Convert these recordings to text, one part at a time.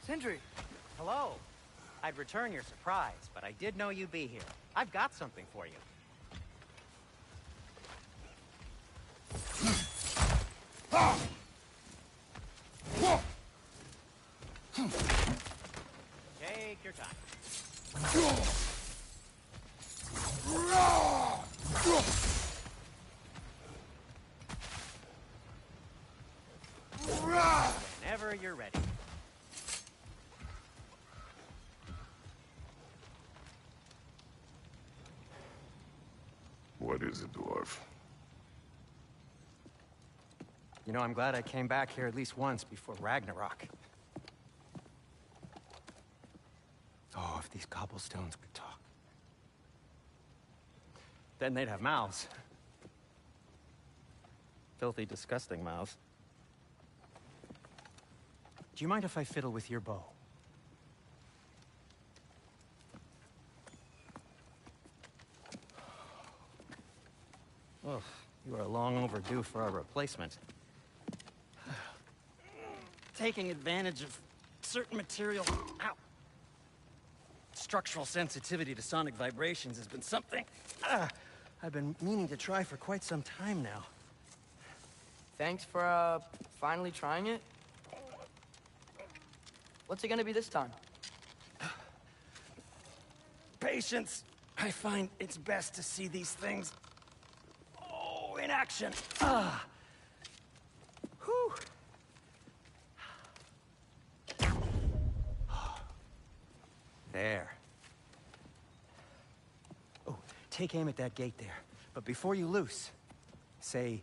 Sindri! Hello. I'd return your surprise, but I did know you'd be here. I've got something for you. Take your time. Whenever you're ready. What is it, dwarf? You know, I'm glad I came back here at least once before Ragnarok. Oh, if these cobblestones could talk. Then they'd have mouths. Filthy, disgusting mouths. Do you mind if I fiddle with your bow? Oh, you are long overdue for a replacement. Taking advantage of certain material... Ow! Structural sensitivity to sonic vibrations has been something... I've been meaning to try for quite some time now. Thanks for, finally trying it. What's it gonna be this time? Patience. I find it's best to see these things... in action. Whew. There. Oh, take aim at that gate there. But before you loose, say,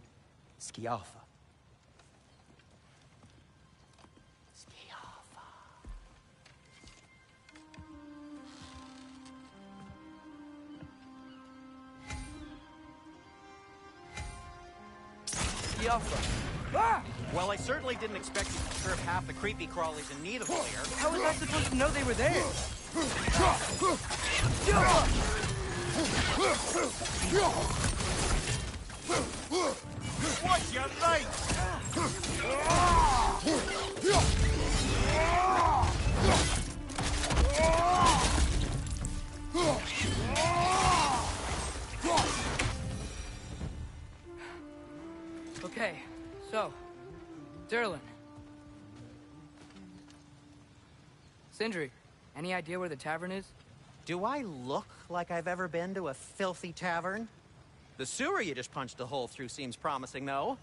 Skialfa. Skialfa. Well, I certainly didn't expect you to disturb half the creepy crawlies in need of clear. How was I supposed to know they were there? What's your name? Okay, so, Durlin. Sindri, any idea where the tavern is? Do I look like I've ever been to a filthy tavern? The sewer you just punched a hole through seems promising, though.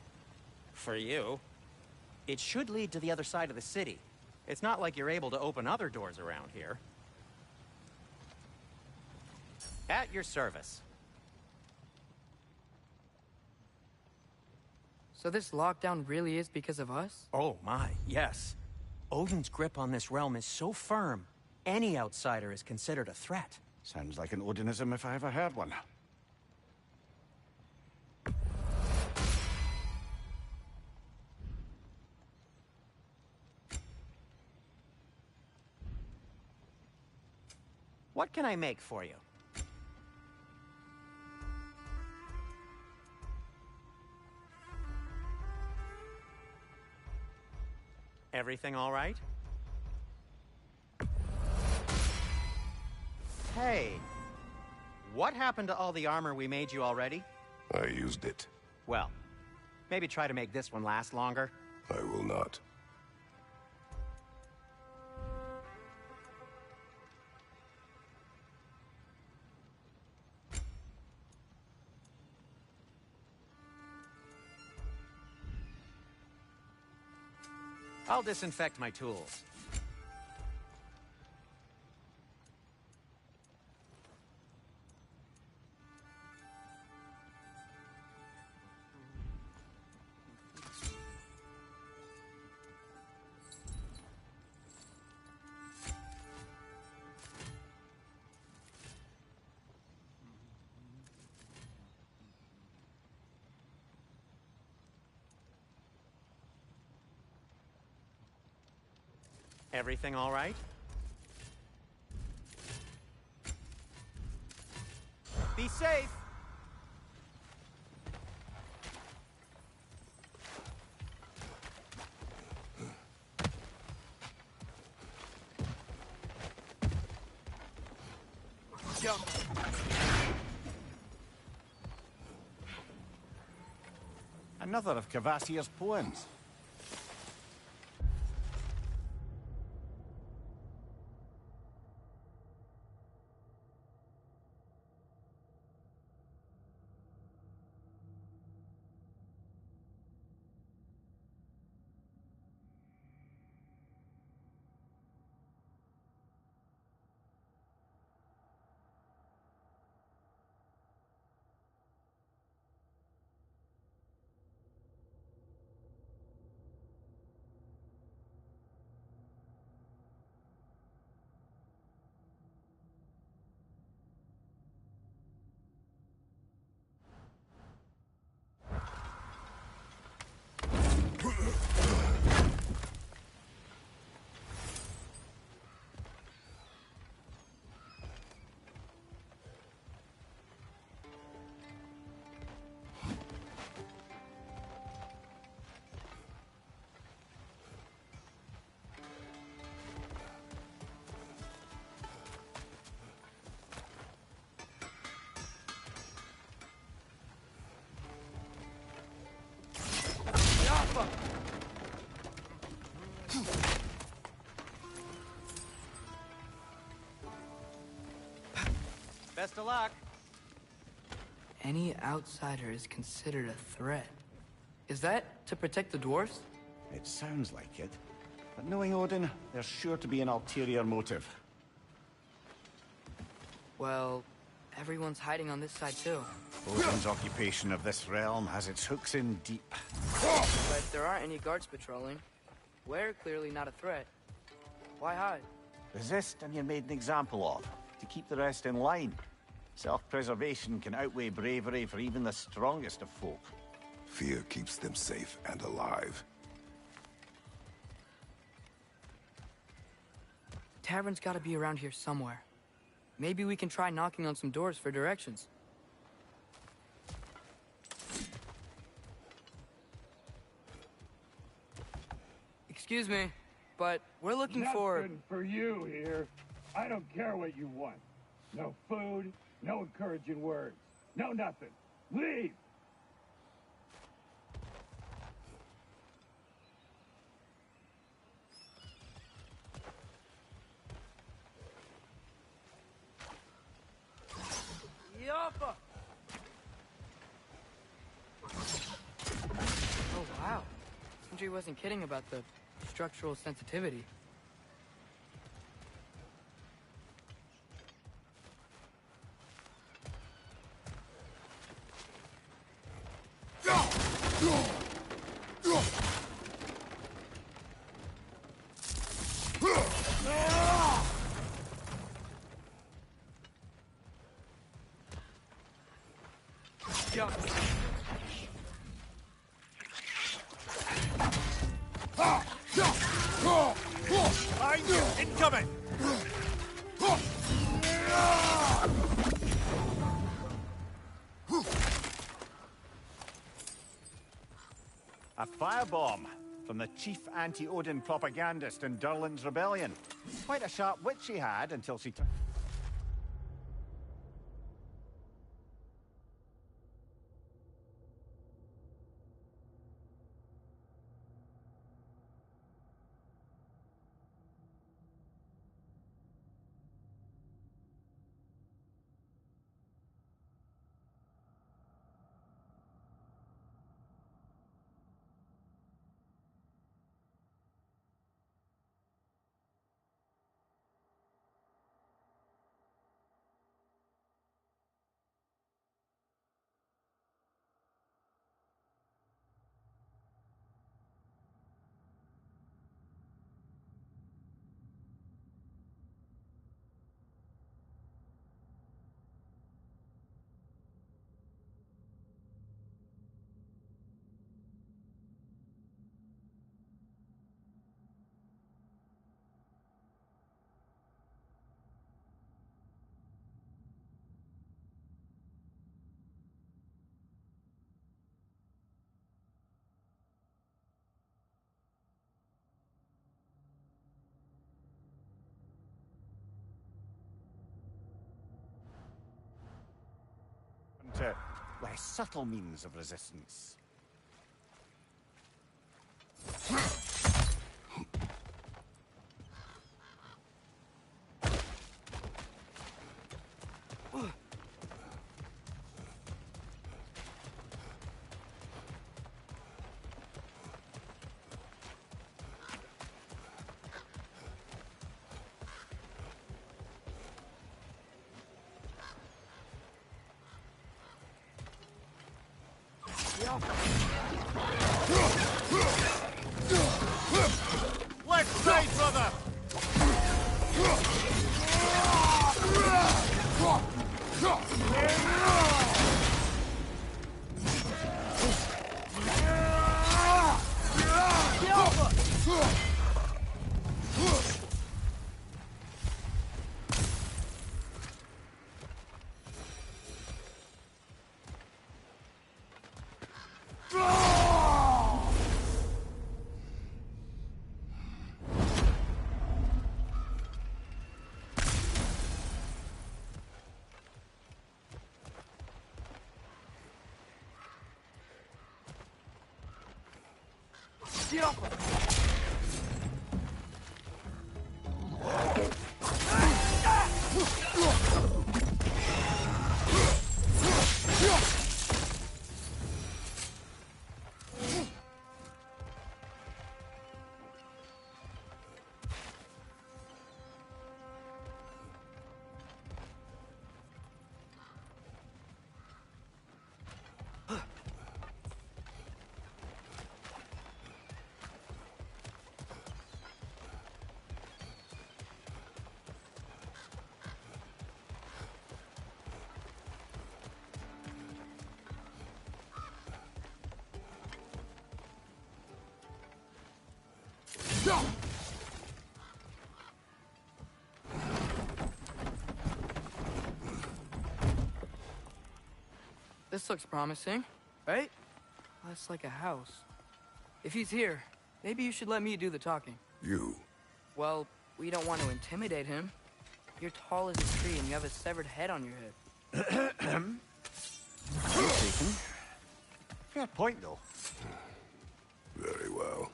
For you. It should lead to the other side of the city. It's not like you're able to open other doors around here. At your service. So this lockdown really is because of us? Oh my, yes. Odin's grip on this realm is so firm, any outsider is considered a threat. Sounds like an Odinism if I ever heard one. What can I make for you? Everything all right? Hey, what happened to all the armor we made you already? I used it. Well, maybe try to make this one last longer. I will not. I'll disinfect my tools. Everything all right? Be safe! Jump. Another of Cavassier's poems. Best of luck. Any outsider is considered a threat. Is that to protect the dwarves? It sounds like it. But knowing Odin, there's sure to be an ulterior motive. Well, everyone's hiding on this side too. Odin's occupation of this realm has its hooks in deep. But there aren't any guards patrolling. We're clearly not a threat. Why hide? Resist and you're made an example of, to keep the rest in line. Self-preservation can outweigh bravery for even the strongest of folk. Fear keeps them safe and alive. Tavern's gotta be around here somewhere. Maybe we can try knocking on some doors for directions. Excuse me, but we're looking for... Nothing for you here. I don't care what you want. No food, no encouraging words, no nothing. Leave! Yappa! Oh, wow. Sindri wasn't kidding about the structural sensitivity. Jump. Behind you! Incoming! A firebomb from the chief anti-Odin propagandist in Durlin's rebellion. Quite a sharp wit she had until she took... less subtle means of resistance. Left side, brother! This looks promising, right? That's like a house. If he's here, maybe you should let me do the talking. You? Well, we don't want to intimidate him. You're tall as a tree and you have a severed head on your head. Taken. Fair point, though. Very well.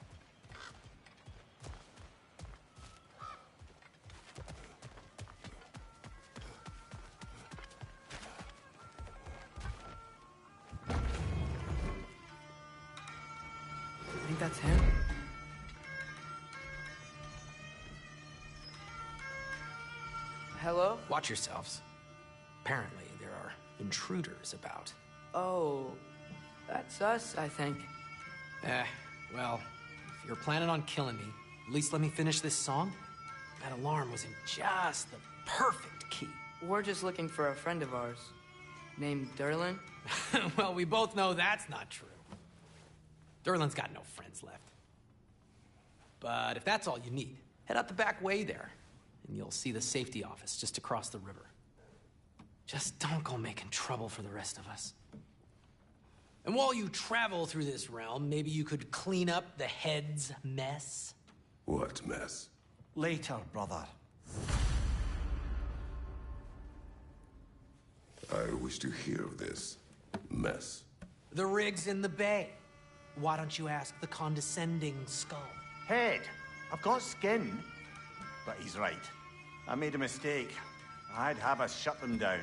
I think that's him. Hello? Watch yourselves. Apparently, there are intruders about. Oh, that's us, I think. Well, if you're planning on killing me, at least let me finish this song. That alarm was in just the perfect key. We're just looking for a friend of ours, named Derlin. Well, we both know that's not true. Derlin's got no friends left. But if that's all you need, head out the back way there, and you'll see the safety office just across the river. Just don't go making trouble for the rest of us. And while you travel through this realm, maybe you could clean up the head's mess? What mess? Later, brother. I wish to hear of this mess. The rig's in the bay. Why don't you ask the condescending skull? Head, I've got skin. But he's right. I made a mistake. I'd have us shut them down.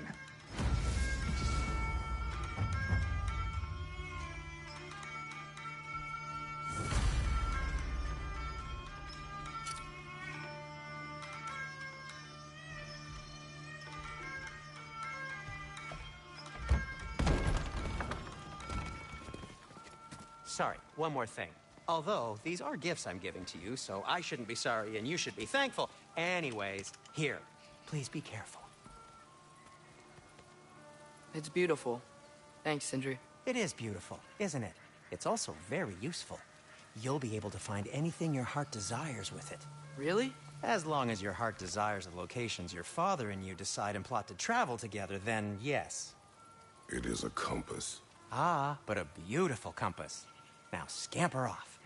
Sorry, one more thing. Although, these are gifts I'm giving to you, so I shouldn't be sorry and you should be thankful. Anyways, here, please be careful. It's beautiful. Thanks, Sindri. It is beautiful, isn't it? It's also very useful. You'll be able to find anything your heart desires with it. Really? As long as your heart desires the locations your father and you decide and plot to travel together, then yes. It is a compass. Ah, but a beautiful compass. Now scamper off.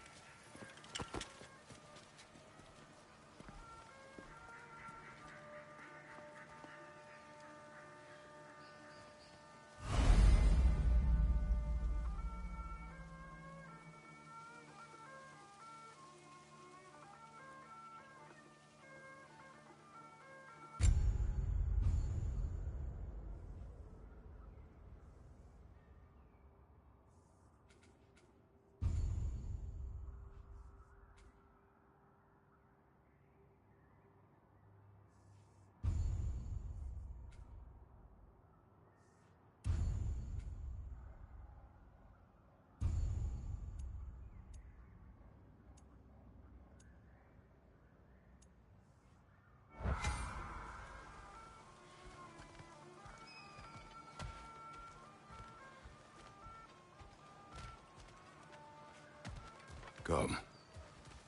Come.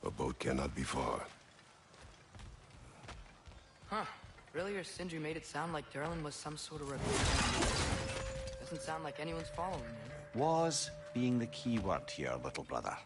A boat cannot be far. Huh. Earlier, Sindri made it sound like Durlin was some sort of rebellion. Doesn't sound like anyone's following him. Was being the key word here, little brother.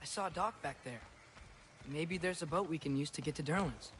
I saw a dock back there. Maybe there's a boat we can use to get to Durlin's.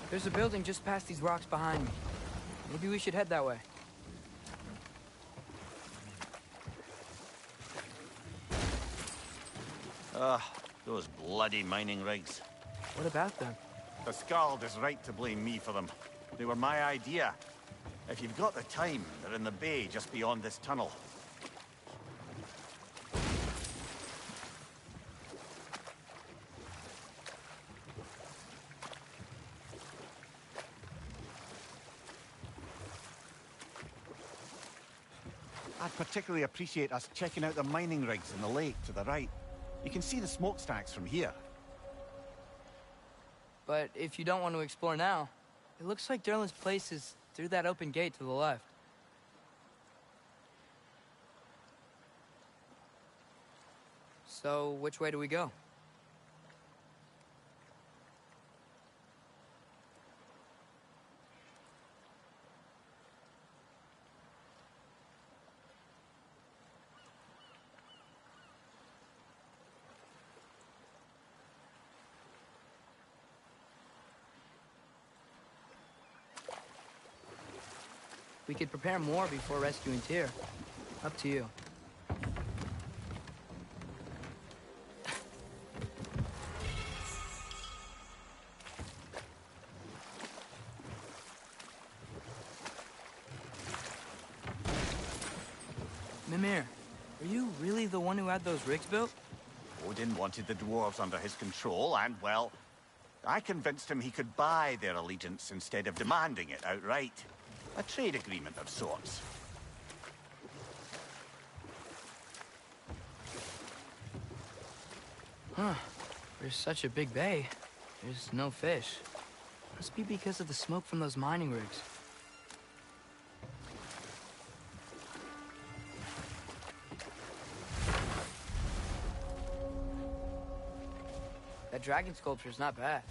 There's a building just past these rocks behind me. Maybe we should head that way. Those bloody mining rigs. What about them? The Skald is right to blame me for them. They were my idea. If you've got the time, they're in the bay just beyond this tunnel. I'd particularly appreciate us checking out the mining rigs in the lake to the right. You can see the smokestacks from here. But if you don't want to explore now, it looks like Derlin's place is through that open gate to the left. So, which way do we go? We could prepare more before rescuing Tyr. Up to you. Mimir, are you really the one who had those rigs built? Odin wanted the dwarves under his control, and, well, I convinced him he could buy their allegiance instead of demanding it outright. A trade agreement of sorts. Huh. There's such a big bay. There's no fish. Must be because of the smoke from those mining rigs. That dragon sculpture's not bad.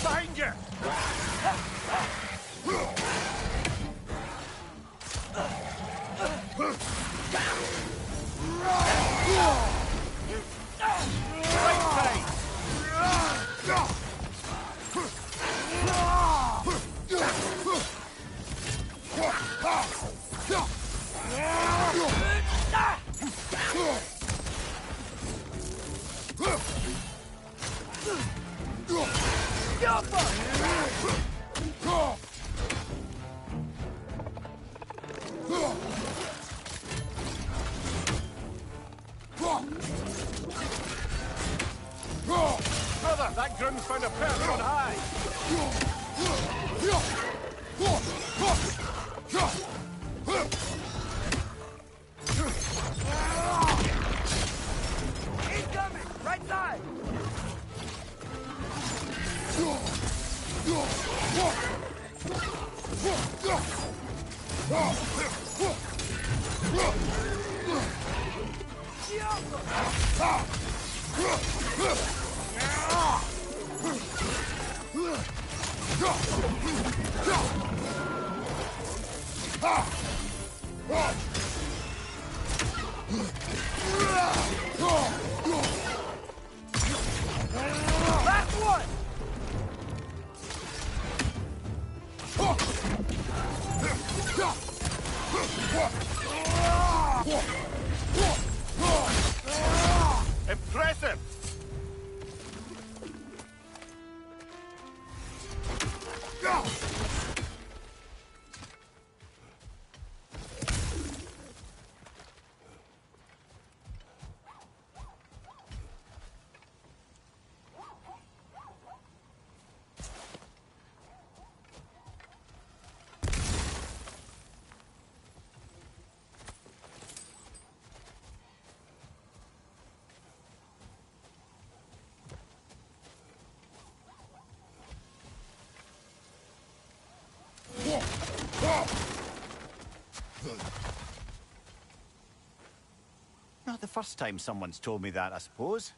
Behind you! Brother, that groom's found a person on high! Incoming! Right side! Last one! Impressive! the first time someone's told me that, I suppose.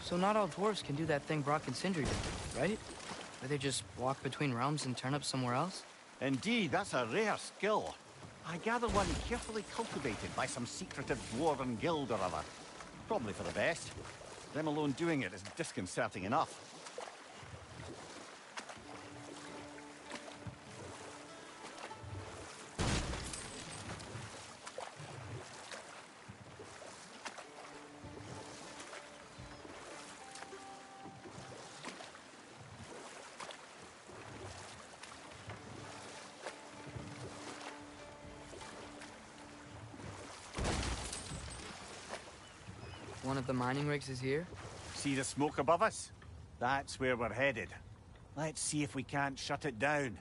So not all dwarves can do that thing Brock and Sindri did, right? Where they just walk between realms and turn up somewhere else? Indeed, that's a rare skill. I gather one carefully cultivated by some secretive dwarven guild or other. Probably for the best. Them alone doing it is disconcerting enough. One of the mining rigs is here? See the smoke above us? That's where we're headed. Let's see if we can't shut it down.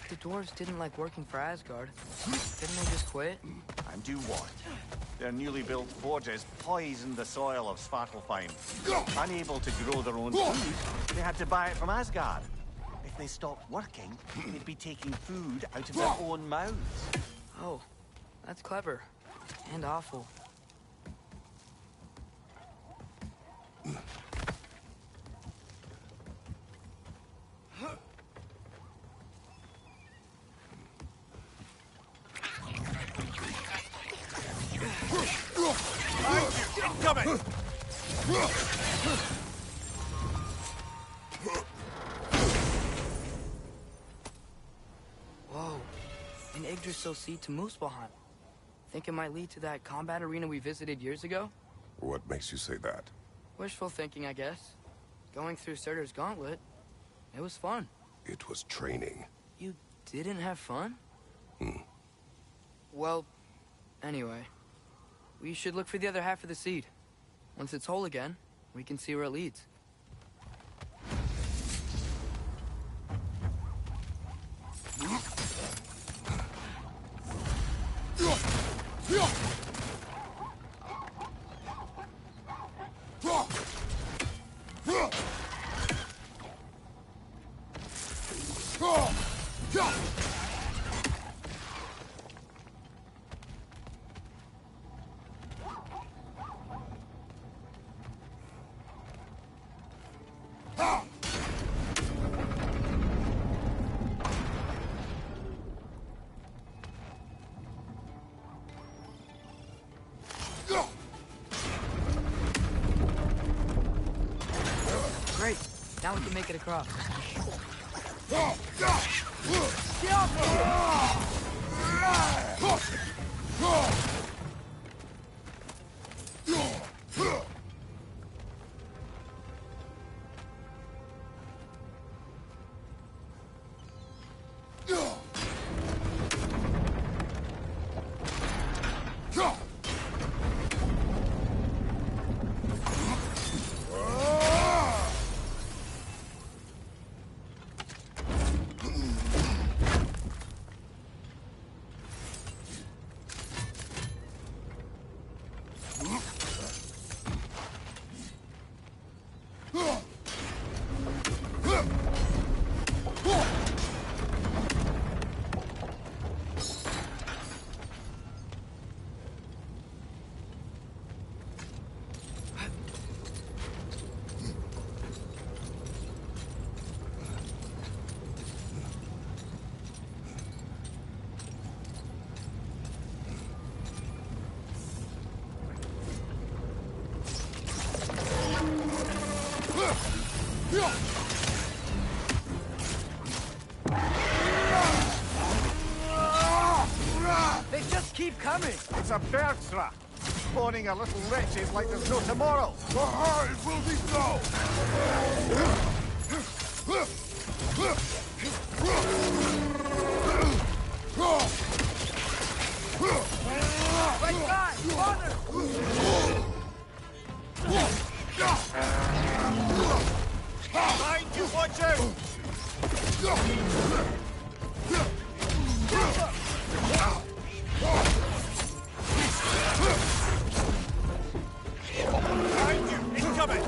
The dwarves didn't like working for Asgard. Didn't they just quit? And do what? Their newly built forges poisoned the soil of Svartalfheim. Unable to grow their own food, they had to buy it from Asgard. If they stopped working, they'd be taking food out of their own mouths. Oh, that's clever. And awful. Coming! Whoa. An Yggdrasil seed to Muspelheim. Think it might lead to that combat arena we visited years ago? What makes you say that? Wishful thinking, I guess. Going through Surtur's gauntlet, it was fun. It was training. You didn't have fun? Well, anyway. We should look for the other half of the seed. Once it's whole again, we can see where it leads. Now we can make it across. They just keep coming! It's a bird trap. Spawning a little wretches like there's no tomorrow. It will be so! Right side! Father! Behind you, watch out! Behind you, incoming!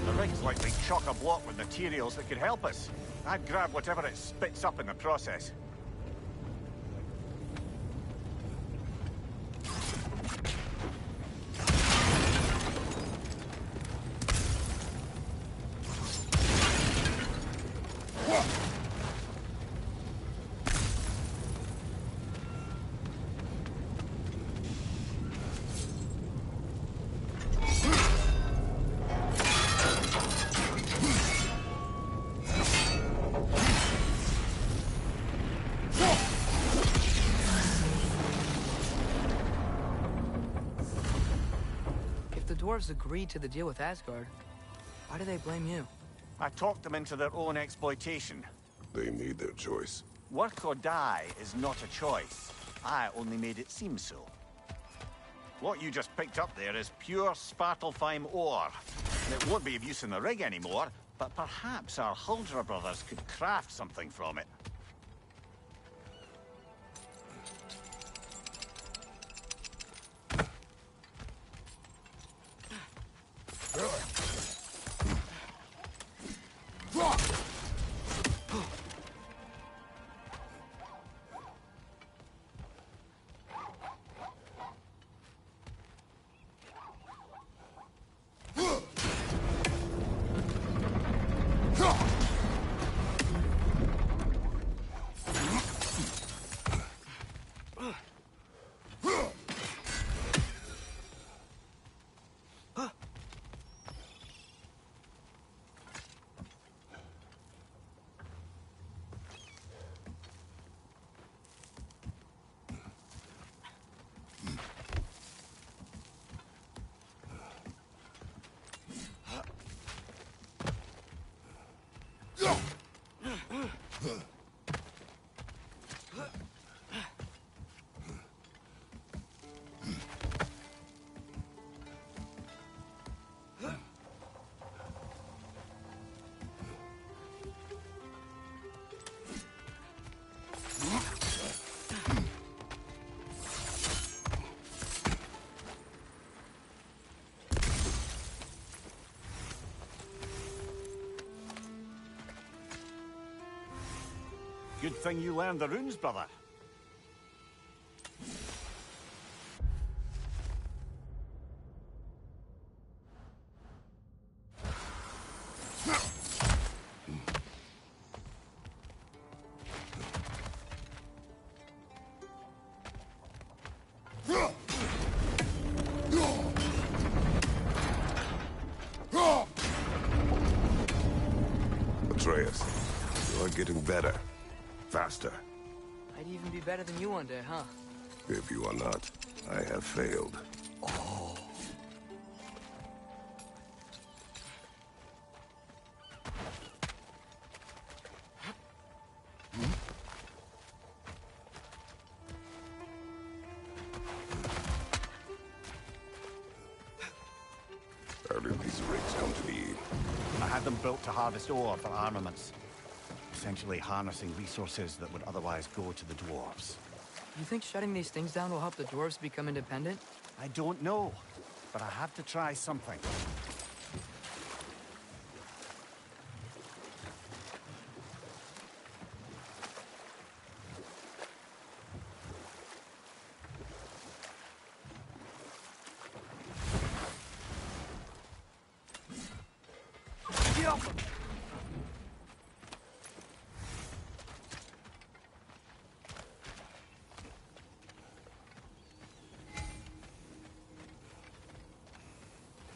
The rig's likely chock-a-block with materials that could help us. I'd grab whatever it spits up in the process. If the dwarves agreed to the deal with Asgard, why do they blame you? I talked them into their own exploitation. They made their choice. Work or die is not a choice. I only made it seem so. What you just picked up there is pure Svartalfheim ore. And it won't be of use in the rig anymore, but perhaps our Huldra brothers could craft something from it. Good thing you learned the runes, brother. Atreus, you're getting better. Faster. I'd even be better than you one day, huh? If you are not, I have failed. How did these rigs come to be? I had them built to harvest ore for armaments. Essentially harnessing resources that would otherwise go to the dwarves. You think shutting these things down will help the dwarves become independent? I don't know, but I have to try something.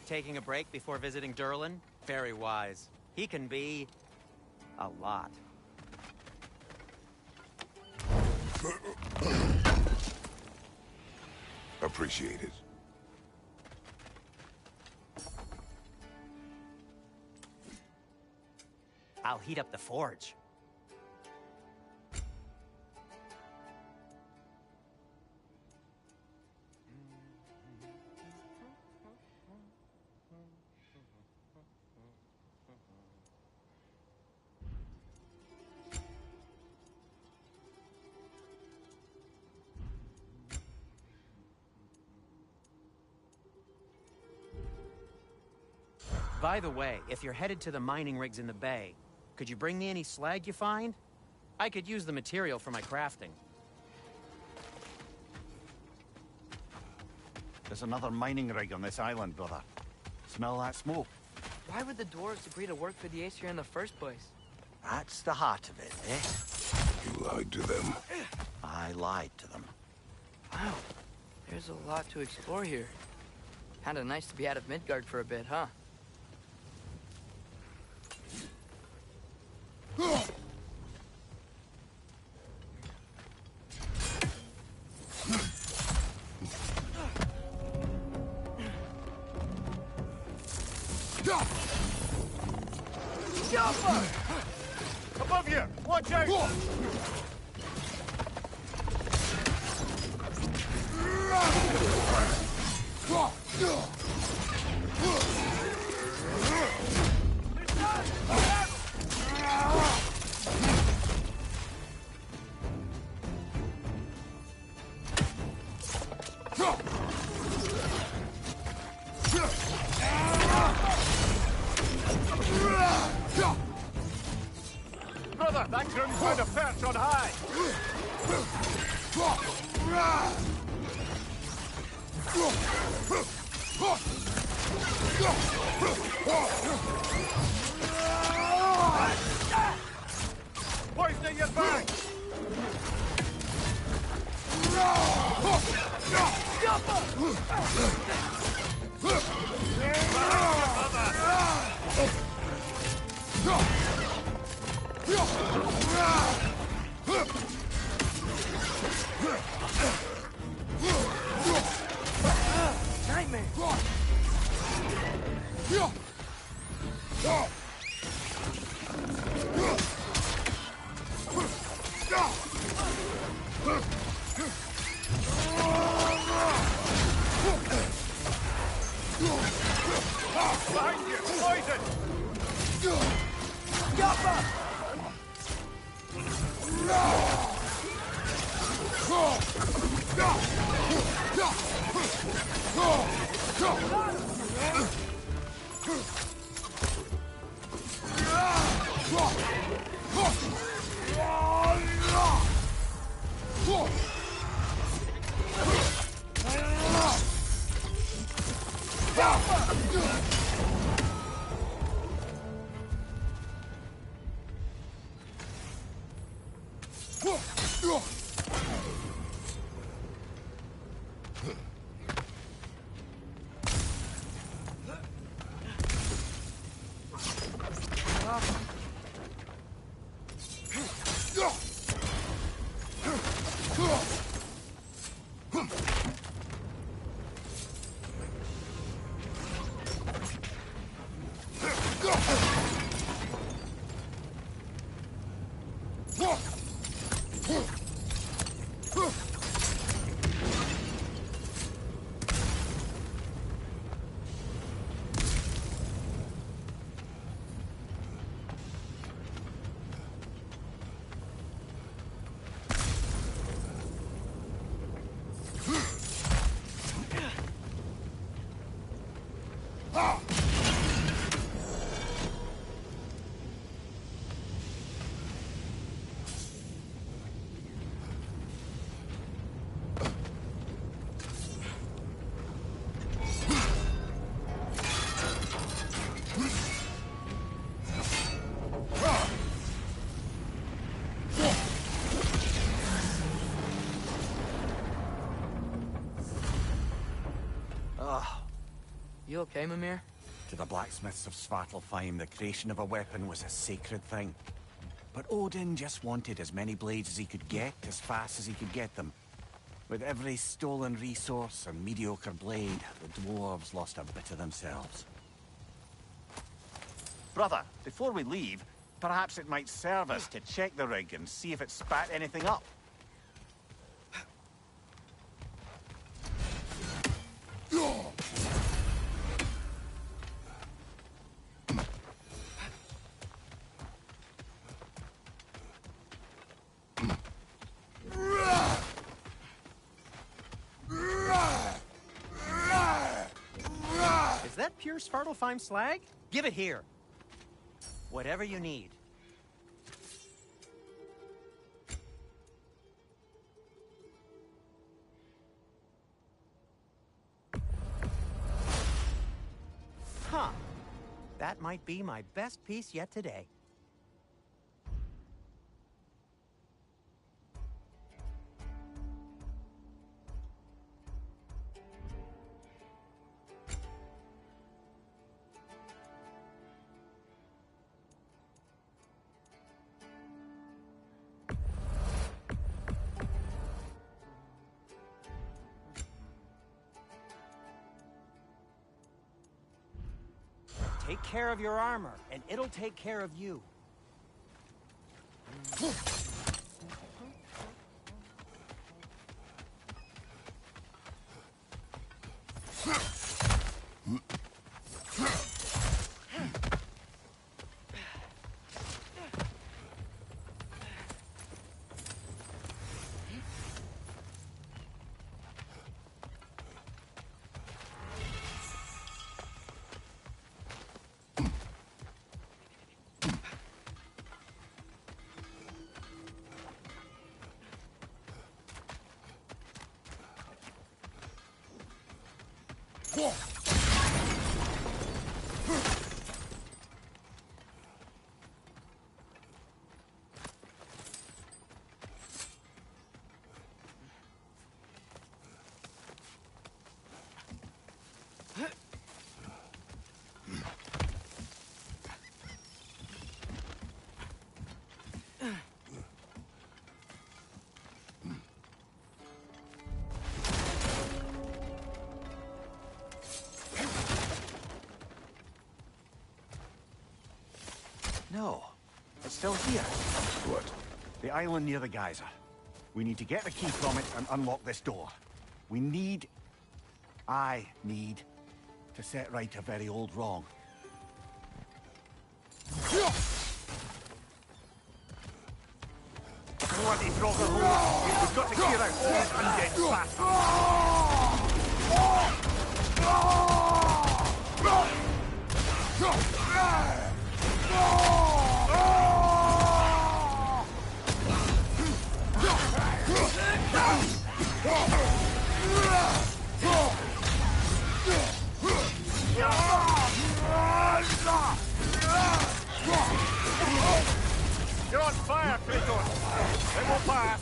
Taking a break before visiting Durlin? Very wise. He can be... a lot. Appreciate it. I'll heat up the forge. By the way, if you're headed to the mining rigs in the bay, could you bring me any slag you find? I could use the material for my crafting. There's another mining rig on this island, brother. Smell that smoke? Why would the dwarves agree to work for the Aesir in the first place? That's the heart of it, eh? You lied to them. I lied to them. Wow, there's a lot to explore here. Kinda nice to be out of Midgard for a bit, huh? Above you! Watch out! Brother, that groom's found a perch on high! Poisoning your back! Nightmare! Behind you! Poison! You okay, Mimir? To the blacksmiths of Svartalfheim, the creation of a weapon was a sacred thing. But Odin just wanted as many blades as he could get, as fast as he could get them. With every stolen resource and mediocre blade, the dwarves lost a bit of themselves. Brother, before we leave, perhaps it might serve us to check the rig and see if it spat anything up. Is that pure Svartalfheim slag? Give it here. Whatever you need. Huh. That might be my best piece yet today. Take care of your armor, and it'll take care of you. No, it's still here. What? The island near the geyser. We need to get the key from it and unlock this door. I need to set right a very old wrong. Bloody Frogger hole! We've got to clear out all these undead bastards! You're on fire, Kratos! It won't pass!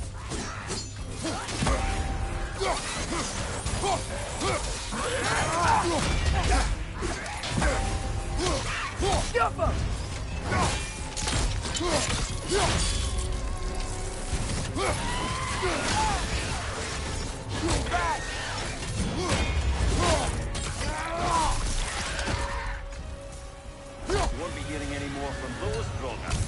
You won't be hearing any more from those Drogas.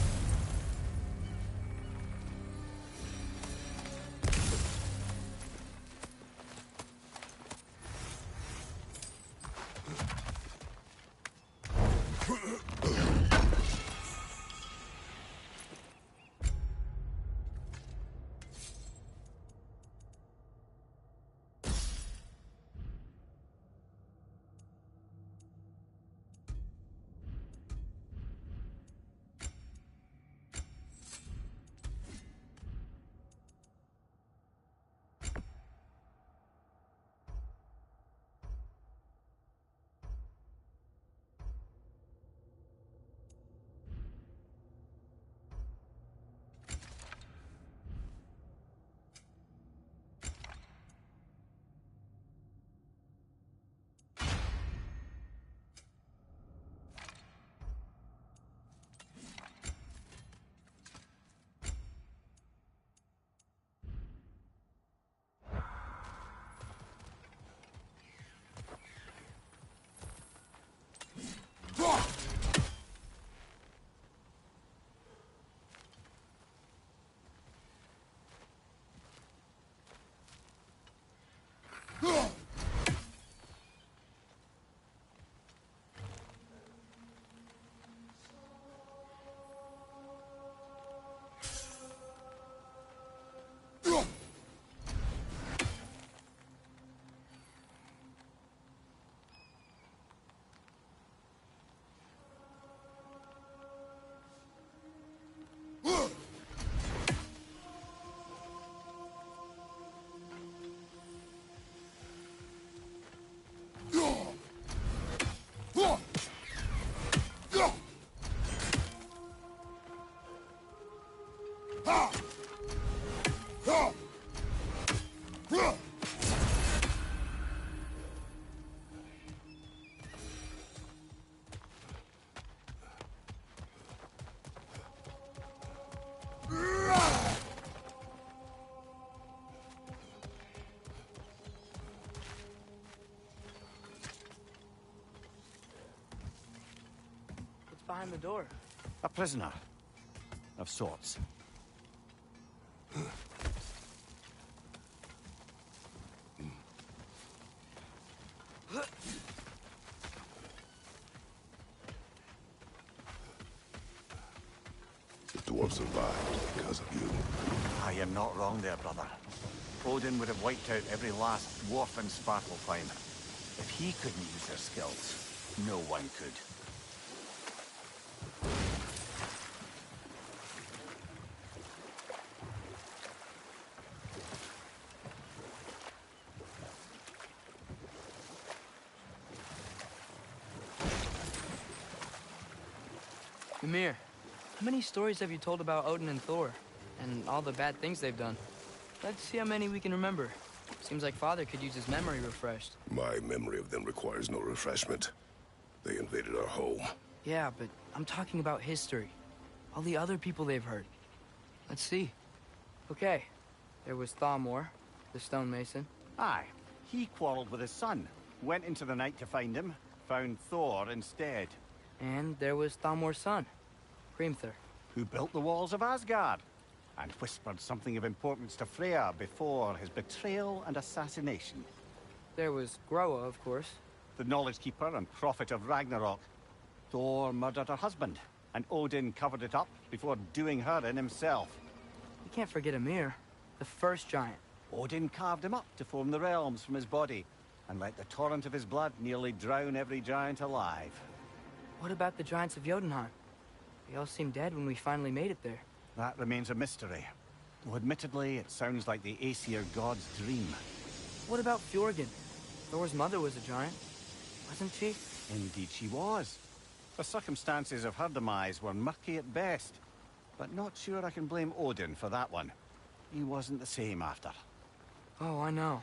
What's behind the door? A prisoner. Of sorts. The dwarf survived because of you. Ah, you're not wrong there, brother. Odin would have wiped out every last dwarf in Svartalfheim. If he couldn't use their skills, no one could. Ymir, how many stories have you told about Odin and Thor? And all the bad things they've done? Let's see how many we can remember. Seems like Father could use his memory refreshed. My memory of them requires no refreshment. They invaded our home. Yeah, but I'm talking about history. All the other people they've hurt. Let's see. Okay, there was Thamor, the stonemason. Aye, he quarreled with his son. Went into the night to find him. Found Thor instead. And there was Thamor's son, Hrimthur. Who built the walls of Asgard. And whispered something of importance to Freya before his betrayal and assassination. There was Groa, of course. The knowledge keeper and prophet of Ragnarok. Thor murdered her husband, and Odin covered it up before doing her in himself. You can't forget Ymir, the first giant. Odin carved him up to form the realms from his body, and let the torrent of his blood nearly drown every giant alive. What about the giants of Jotunheim? They all seemed dead when we finally made it there. That remains a mystery. Though admittedly, it sounds like the Aesir god's dream. What about Fjorgyn? Thor's mother was a giant, wasn't she? Indeed she was. The circumstances of her demise were murky at best. But not sure I can blame Odin for that one. He wasn't the same after. Oh, I know.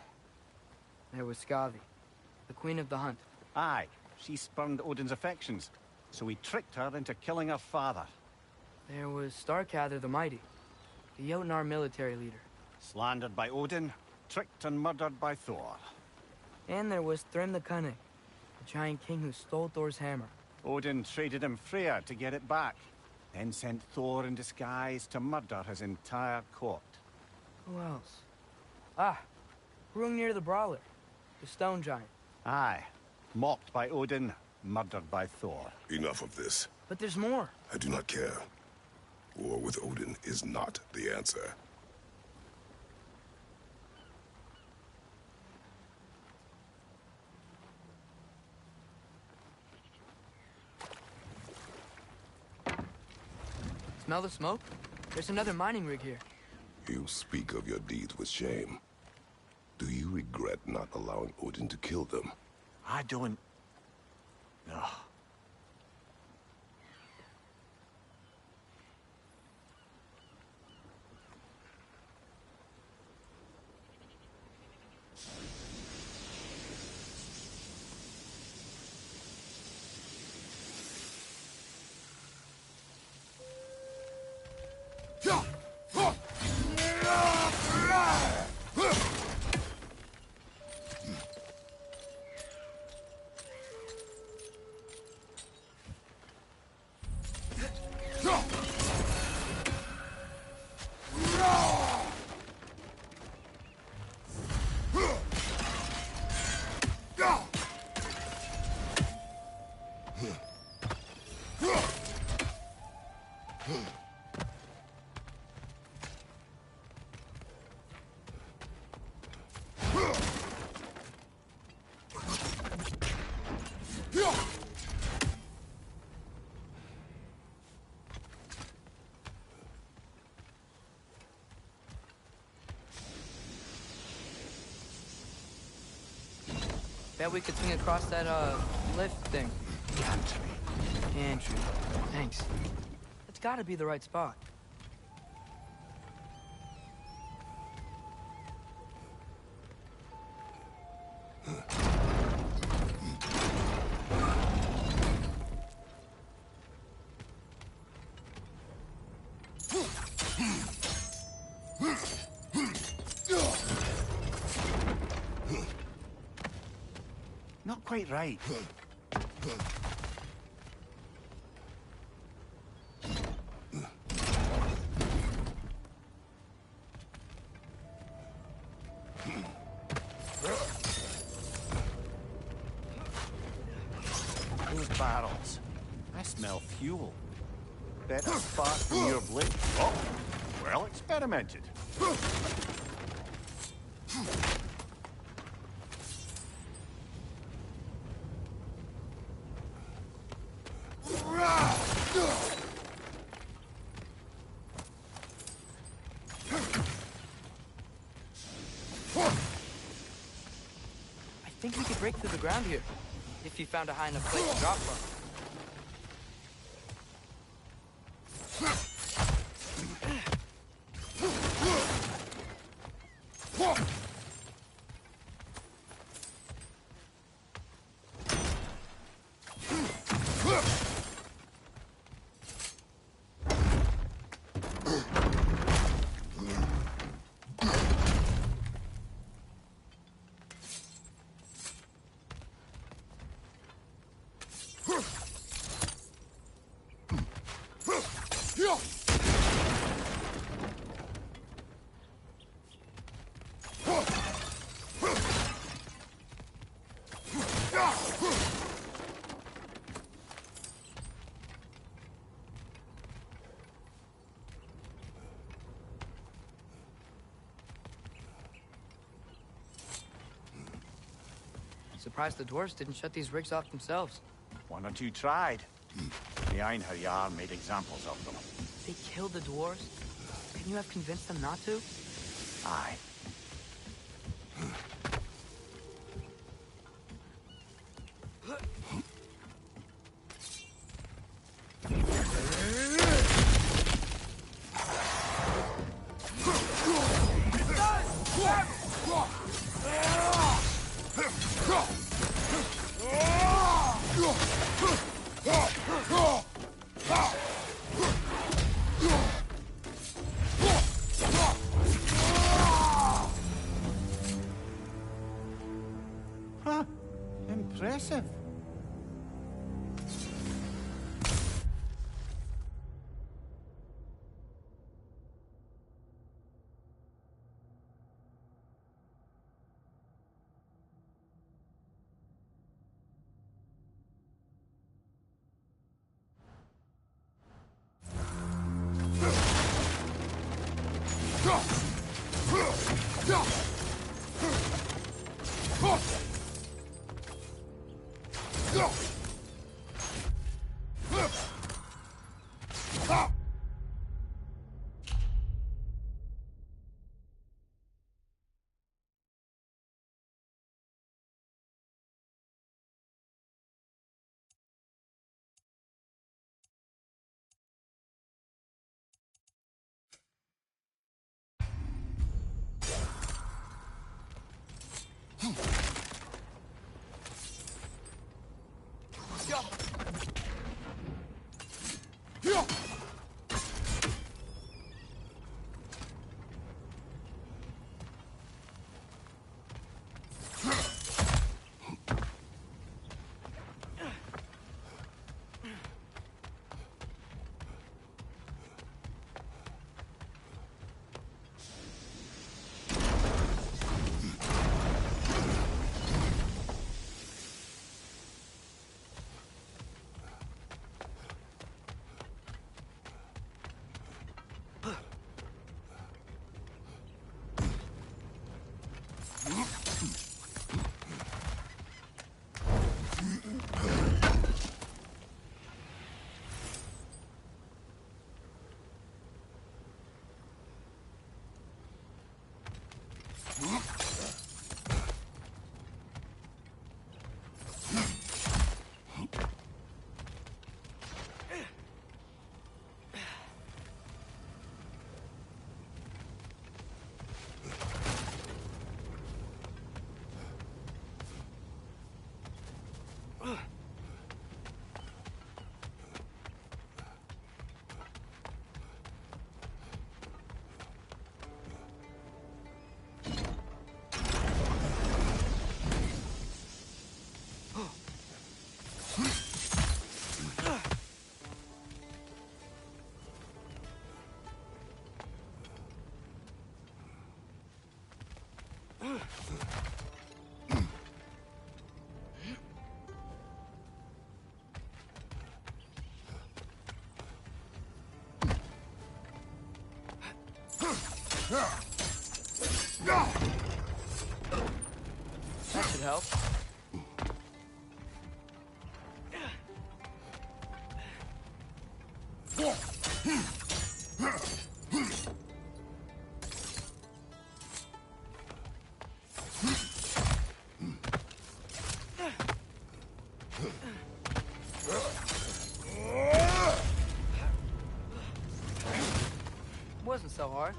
There was Skavi, the queen of the hunt. Aye, she spurned Odin's affections, so he tricked her into killing her father. There was Starkather the Mighty, the Jotnar military leader. Slandered by Odin, tricked and murdered by Thor. And there was Thrym the Cunning, the giant king who stole Thor's hammer. Odin traded him Freya to get it back, then sent Thor in disguise to murder his entire court. Who else? Ah, Hrungnir the Brawler, the stone giant. Aye, mocked by Odin, murdered by Thor. Enough of this. But there's more. I do not care. War with Odin is not the answer. Smell the smoke? There's another mining rig here. You speak of your deeds with shame. Do you regret not allowing Odin to kill them? I don't... No. Bet we could swing across that, lift thing. Gantry. Thanks. It's gotta be the right spot. Not quite right. Those barrels. I smell fuel. Better spark from your blade. Oh, well experimented. I think we could break through the ground here, if you found a high enough place to drop from. Surprised the dwarves didn't shut these rigs off themselves. One or two tried. The Einherjar made examples of them. They killed the dwarves? Couldn't you have convinced them not to? Aye. Huh. Impressive. That should help. Wasn't so hard.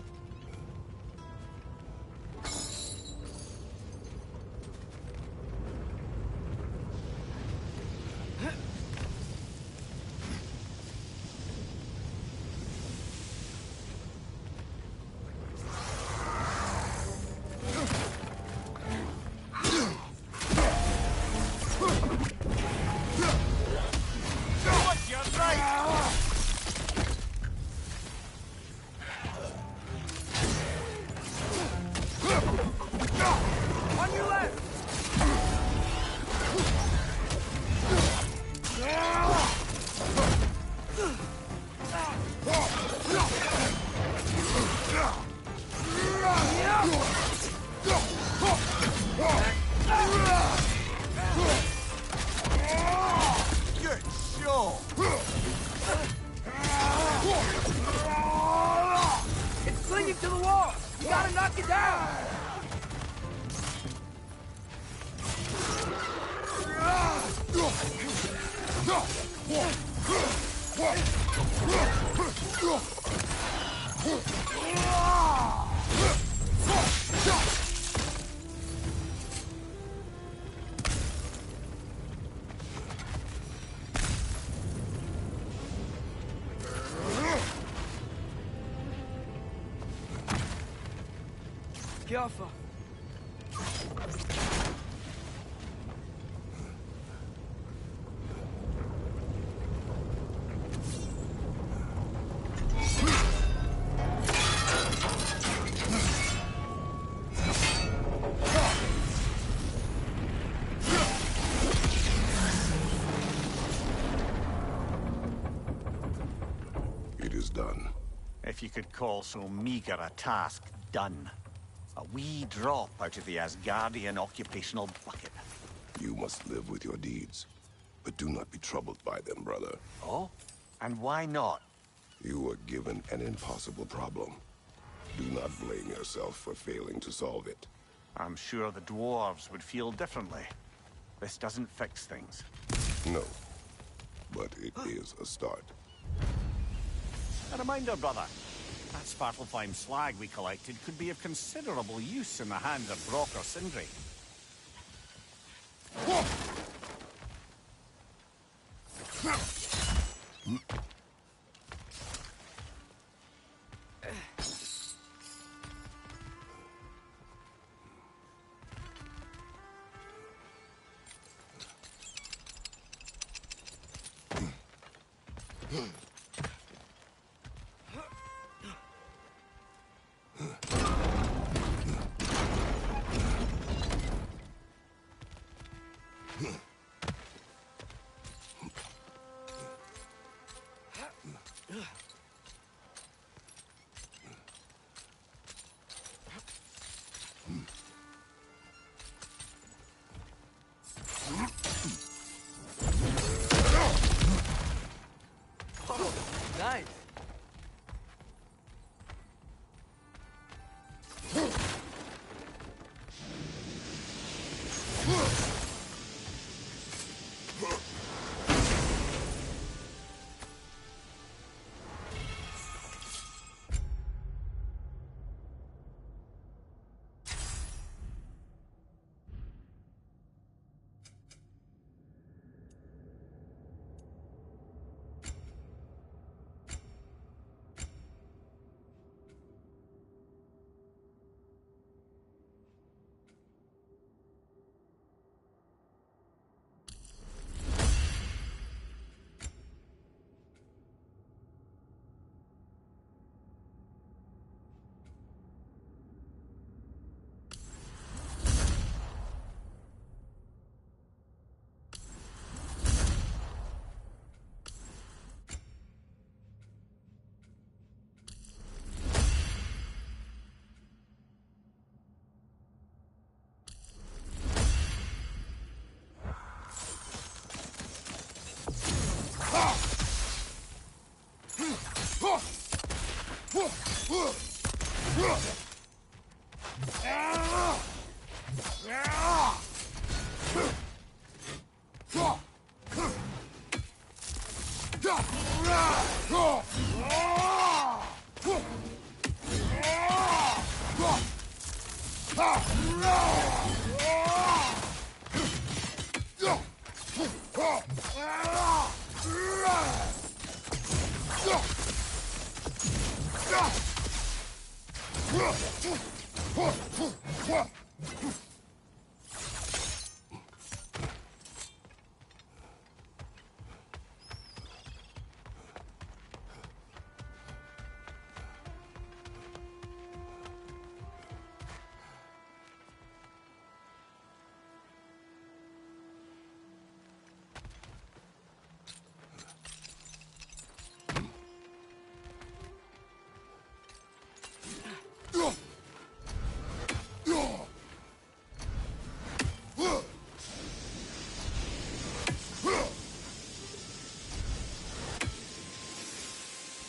On your left! Good show! It's clinging to the wall! You gotta knock it down! Careful. It is done. If you could call so meager a task done. A wee drop out of the Asgardian occupational bucket. You must live with your deeds, but do not be troubled by them, brother. Oh? And why not? You were given an impossible problem. Do not blame yourself for failing to solve it. I'm sure the dwarves would feel differently. This doesn't fix things. No, but it is a start. A reminder, brother. That Svartalfheim slag we collected could be of considerable use in the hands of Brock or Sindri.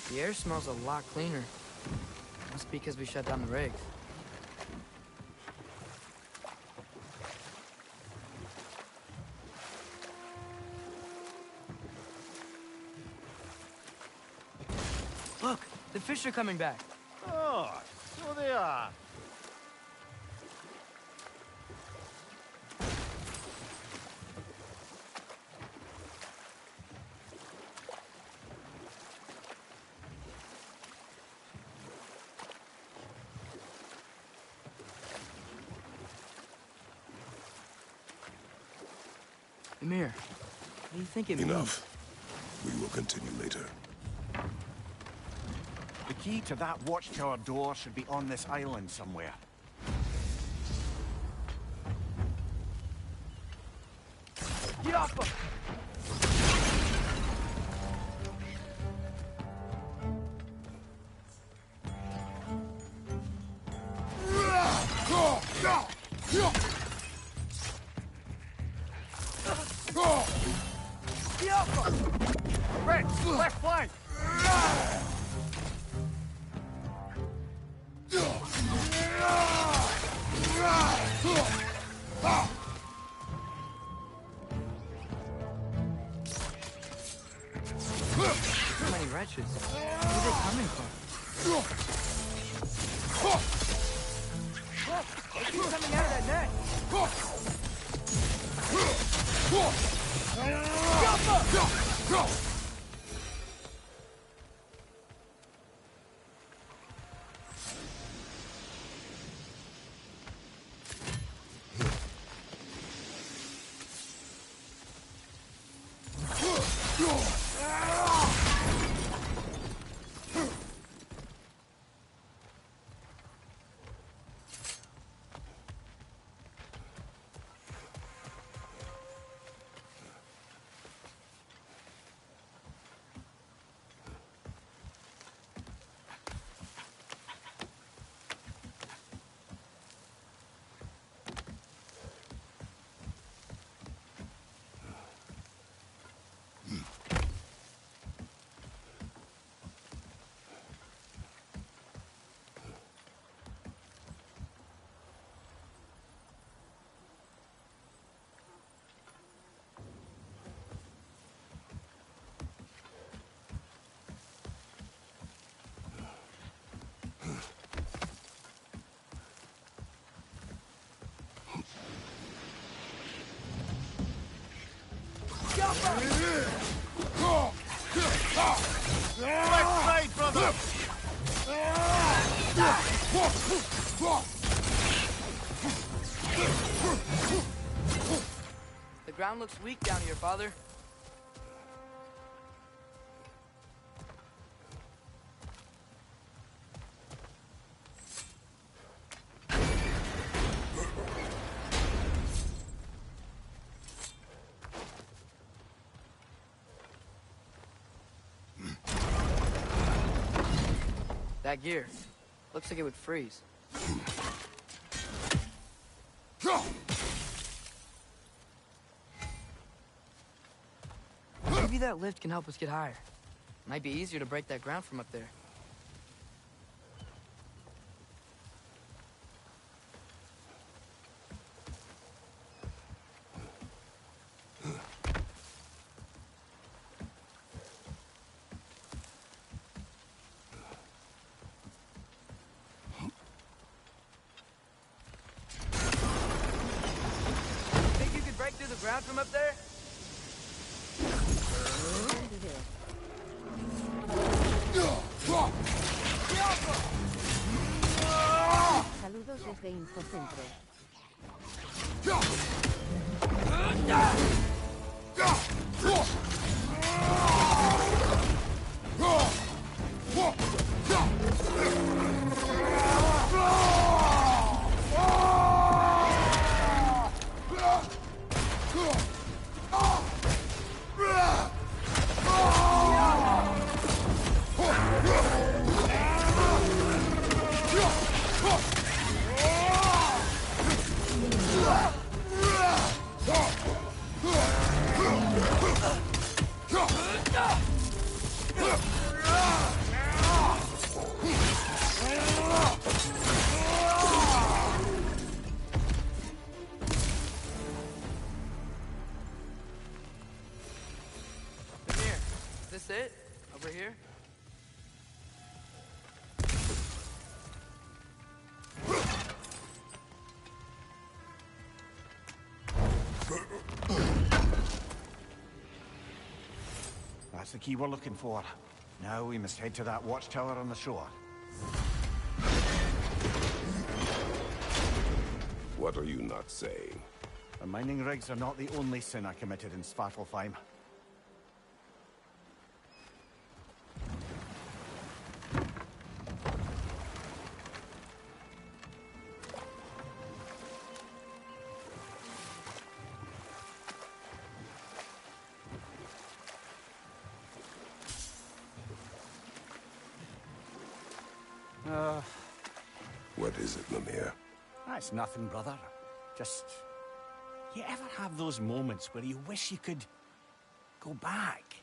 The air smells a lot cleaner. Must be because we shut down the rigs. Look, the fish are coming back. Oh, so they are. Emir, what do you think it means? Enough. We will continue later. The key to that watchtower door should be on this island somewhere. Get off him! Red, left flank! So many wretches. Where are they coming from? Look, they keep coming out of that net! Left side, brother! The ground looks weak down here, Father. That gear. Looks like it would freeze. Maybe that lift can help us get higher. Might be easier to break that ground from up there. around from up there? Saludos desde Infocentro. Is this it? Over here? That's the key we're looking for. Now we must head to that watchtower on the shore. What are you not saying? The mining rigs are not the only sin I committed in Svartalfheim. What is it, Mimir? That's nothing, brother. Just... You ever have those moments where you wish you could go back?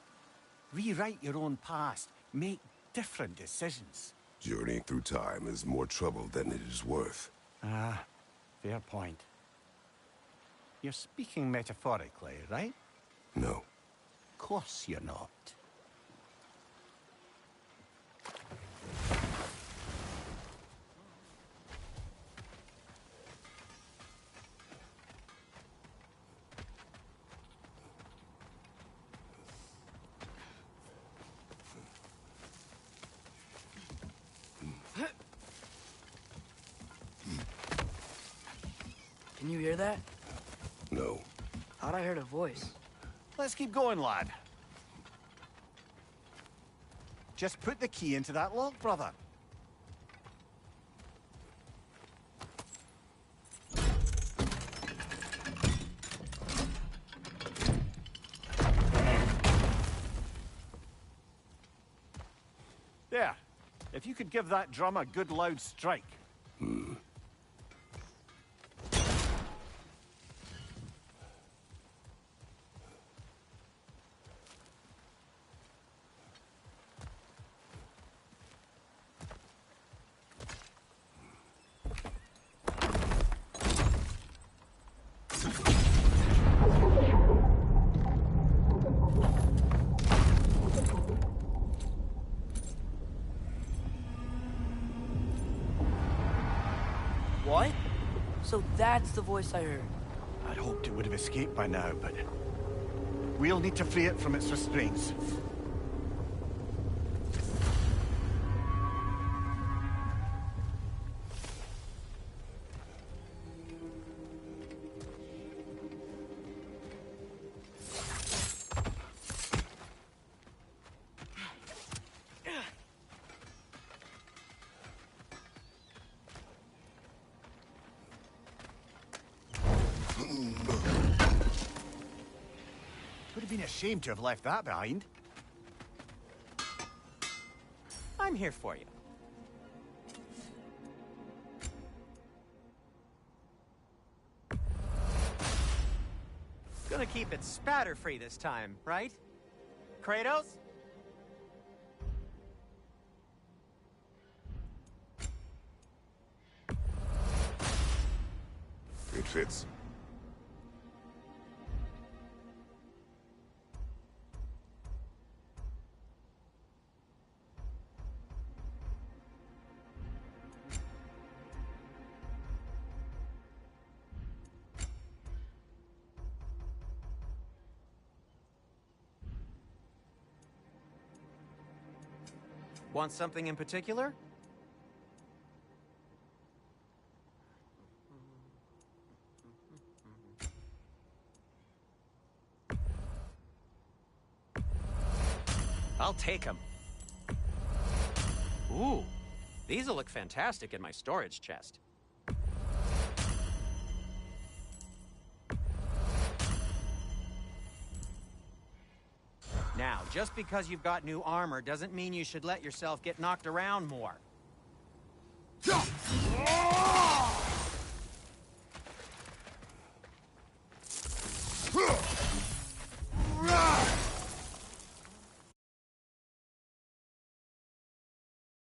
Rewrite your own past, make different decisions? Journeying through time is more trouble than it is worth. Ah, fair point. You're speaking metaphorically, right? No. Of course you're not. Can you hear that? No. Thought I heard a voice. Let's keep going, lad. Just put the key into that lock, brother. There. If you could give that drum a good loud strike. What? So that's the voice I heard. I'd hoped it would have escaped by now, but... we'll need to free it from its restraints. Would have been a shame to have left that behind. I'm here for you. Gonna keep it spatter-free this time, right? Kratos? It fits. Want something in particular? I'll take them. Ooh, these'll look fantastic in my storage chest. Now, just because you've got new armor doesn't mean you should let yourself get knocked around more.